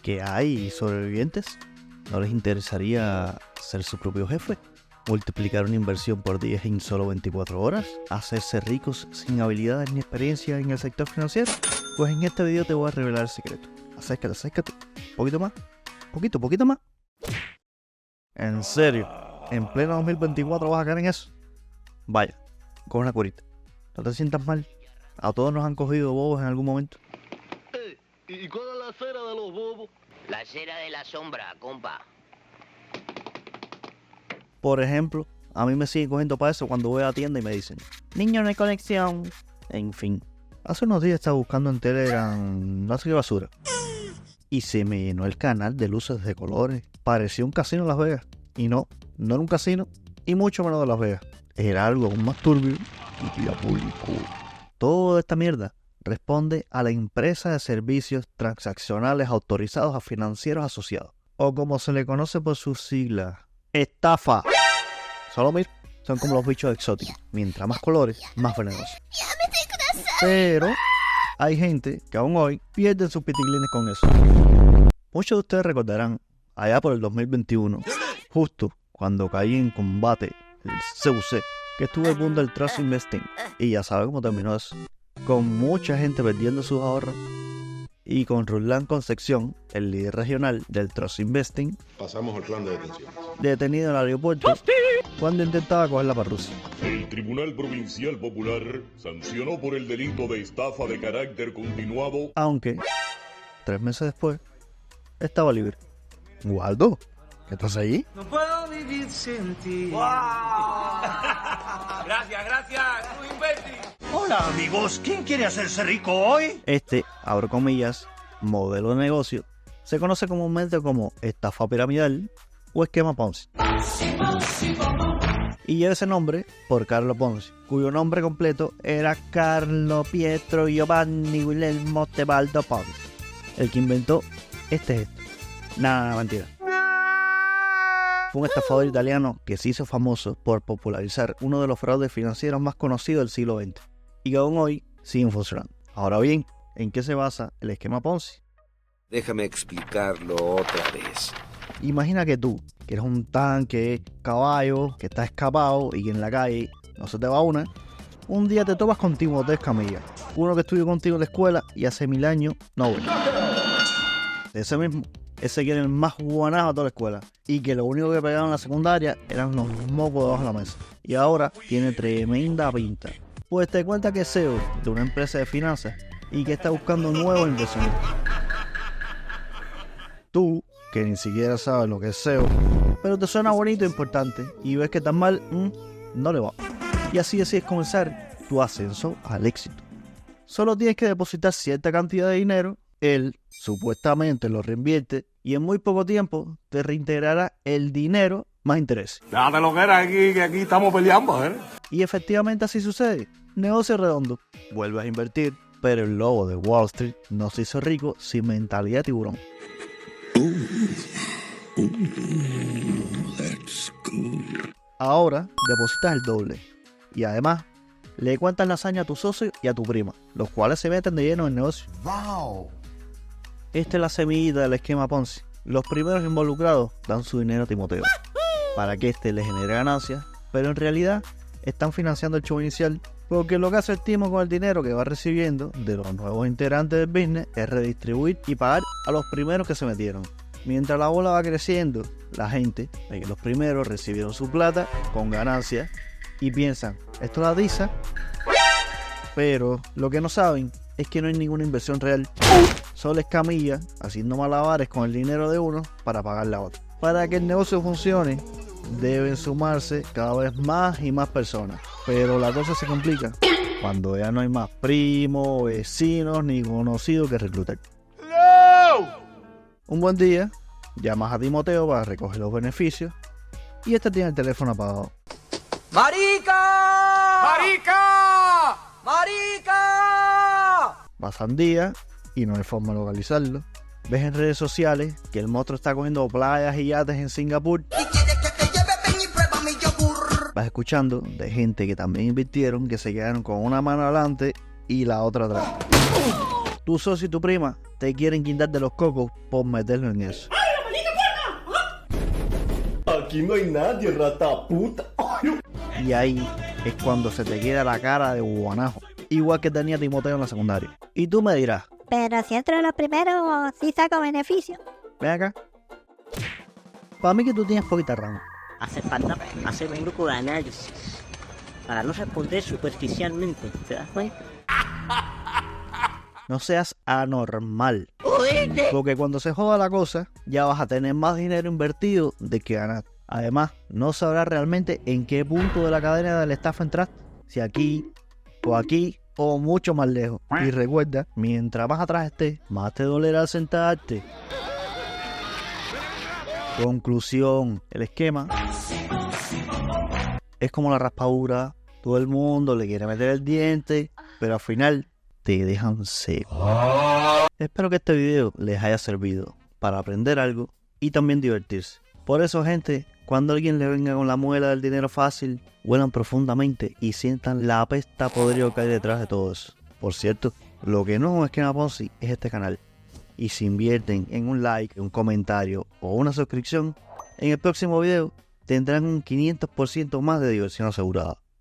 que hay sobrevivientes. ¿No les interesaría ser su propio jefe? ¿Multiplicar una inversión por 10 en solo 24 horas? ¿Hacerse ricos sin habilidades ni experiencia en el sector financiero? Pues en este video te voy a revelar el secreto. Acércate. Un poquito más. Poquito más. ¿En serio? ¿En pleno 2024 vas a caer en eso? Vaya, con una curita. No te sientas mal. A todos nos han cogido bobos en algún momento. ¿Y cuál es la cera de los bobos? La cera de la sombra, compa. Por ejemplo, a mí me siguen cogiendo para eso cuando voy a la tienda y me dicen: niño, no hay conexión. En fin, hace unos días estaba buscando en Telegram no sé qué basura y se me llenó el canal de luces de colores. Parecía un casino en Las Vegas. Y no era un casino y mucho menos de Las Vegas. Era algo aún más turbio y diabólico. Toda esta mierda responde a la empresa de servicios transaccionales autorizados a financieros asociados, o como se le conoce por sus siglas, estafa. Solo mira, son como los bichos exóticos. Mientras más colores, más venenosos. Pero hay gente que aún hoy pierden sus pitiglines con eso. Muchos de ustedes recordarán, allá por el 2021, justo cuando caí en combate el CUC, que estuvo el boom del Trust Investing, y ya saben cómo terminó eso, con mucha gente perdiendo sus ahorros, y con Ruslan Concepción, el líder regional del Trust Investing, pasamos al plan de detención. Detenido en el aeropuerto cuando intentaba cogerla para Rusia. El Tribunal Provincial Popular sancionó por el delito de estafa de carácter continuado, aunque 3 meses después estaba libre. Waldo, ¿qué estás ahí? No puedo vivir sin ti. ¡Wow! Gracias, muy imbécil. Hola amigos, ¿quién quiere hacerse rico hoy? Este, abro comillas, modelo de negocio se conoce comúnmente como estafa piramidal o esquema Ponzi. Y lleva ese nombre por Carlo Ponzi, cuyo nombre completo era Carlo Pietro Giovanni Guglielmo Tebaldo Ponzi, el que inventó este gesto. Nada, mentira. Fue un estafador italiano que se hizo famoso por popularizar uno de los fraudes financieros más conocidos del siglo XX y que aún hoy siguen funcionando. Ahora bien, ¿en qué se basa el esquema Ponzi? Déjame explicarlo otra vez. Imagina que tú, que eres un tanque, caballo, que estás escapado y que en la calle no se te va una, un día te topas con Timothée Camilla, uno que estudió contigo en la escuela y hace 1000 años no vuelve. Ese mismo. Ese que era el más guanajo de toda la escuela y que lo único que pegaba en la secundaria eran los mocos debajo de la mesa. Y ahora tiene tremenda pinta. Pues te cuenta que es CEO de una empresa de finanzas y que está buscando nuevos inversionistas. Tú, que ni siquiera sabes lo que es SEO, pero te suena bonito e importante y ves que tan mal, no le va. Y así decides comenzar tu ascenso al éxito. Solo tienes que depositar cierta cantidad de dinero. Él supuestamente lo reinvierte y en muy poco tiempo te reintegrará el dinero más interés. Déjate lo que era aquí, que aquí estamos peleando, ¿eh? Y efectivamente así sucede. Negocio redondo. Vuelves a invertir, pero el lobo de Wall Street no se hizo rico sin mentalidad de tiburón. Ahora depositas el doble. Y además, le cuentas la hazaña a tu socio y a tu prima, los cuales se meten de lleno en el negocio. ¡Wow! Esta es la semillita del esquema Ponzi. Los primeros involucrados dan su dinero a Timoteo para que éste le genere ganancias, pero en realidad están financiando el show inicial, porque lo que hace el Timo con el dinero que va recibiendo de los nuevos integrantes del business es redistribuir y pagar a los primeros que se metieron. Mientras la bola va creciendo, la gente ve que los primeros recibieron su plata con ganancias y piensan, esto la tiza, pero lo que no saben es que no hay ninguna inversión real. Solo es Camilla haciendo malabares con el dinero de uno para pagar la otra. Para que el negocio funcione, deben sumarse cada vez más y más personas. Pero la cosa se complica cuando ya no hay más primos, vecinos ni conocidos que reclutar. ¡No! Un buen día, llamas a Timoteo para recoger los beneficios y este tiene el teléfono apagado. ¡Marica! ¡Marica! ¡Marica! Pasan días y no hay forma de localizarlo. Ves en redes sociales que el monstruo está cogiendo playas y yates en Singapur. Vas escuchando de gente que también invirtieron, que se quedaron con una mano adelante y la otra atrás. Tu socio y tu prima te quieren guindar de los cocos por meterlo en eso. Aquí no hay nadie, rata puta. Y ahí es cuando se te queda la cara de guanajo. Igual que tenía Timoteo en la secundaria. Y tú me dirás, Pero si entro en los primeros, sí saco beneficio. ven acá. Para mí que tú tienes poquita rama. Hace falta hacer un grupo de análisis para no responder superficialmente, ¿te das cuenta? No seas anormal. Porque cuando se joda la cosa, ya vas a tener más dinero invertido de que ganar. Además, no sabrás realmente en qué punto de la cadena de la estafa entraste. Si aquí o mucho más lejos. Y recuerda, mientras más atrás estés, más te dolerá al sentarte. Conclusión, el esquema es como la raspadura. Todo el mundo le quiere meter el diente, pero al final te dejan seco. Espero que este video les haya servido para aprender algo y también divertirse. Por eso, gente, cuando alguien le venga con la muela del dinero fácil, huelan profundamente y sientan la apesta podrido que hay detrás de todo eso. Por cierto, lo que no es un esquema Ponzi es este canal. Y si invierten en un like, un comentario o una suscripción, en el próximo video tendrán un 500% más de diversión asegurada.